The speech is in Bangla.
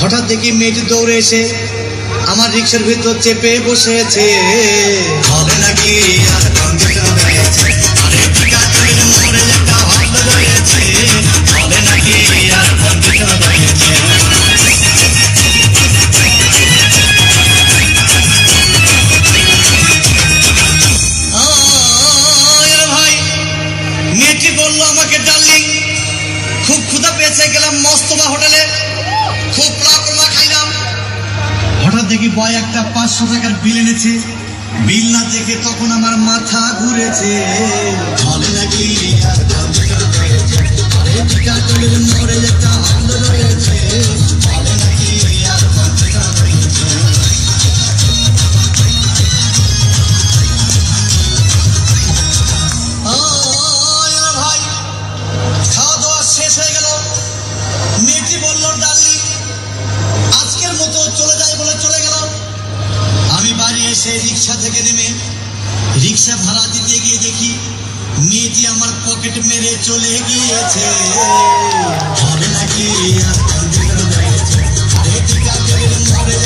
হঠাৎ দেখি মেয়েটি দৌড়ে এসে আমার রিক্সার ভিতর চেপে বসেছে। হবে নাকি আর কম্পিউটার রয়েছে, আরে টিকাটির মোড়ে একটা ভালো রয়েছে, হবে নাকি আর কম্পিউটার রয়েছে। ভাই মেয়েটি বললো আমাকে, ডার্লিং খুব ক্ষুধা পেয়েছে, গেলাম মস্তবা হোটেলে, খুব লাকমা খাইলাম। হঠাৎ দেখি বয় একটা 500 টাকার বিল এনেছে। বিল না দেখে তখন আমার মাথা ঘুরেছে। হবে নাকি আর কম্পিউটার রয়েছে, আরে টিকাটির মোড়ে একটা ভালো রয়েছে, হবে নাকি আর কম্পিউটার রয়েছে। ভাই খাওয়া দাওয়া শেষ হয়ে গেল। মেয়েটি বলল, ডার্লিং আজকের মতো চলে যাই বলে চলে গেল। আমি বাড়ি এসে রিক্সা থেকে নেমে রিক্সা ভাড়া দিতে গিয়ে দেখি মেয়েটি আমার পকেট মেরে চলে গিয়েছে। হবে নাকি আর কম্পিউটার রয়েছে, আরে টিকাটির মোড়ে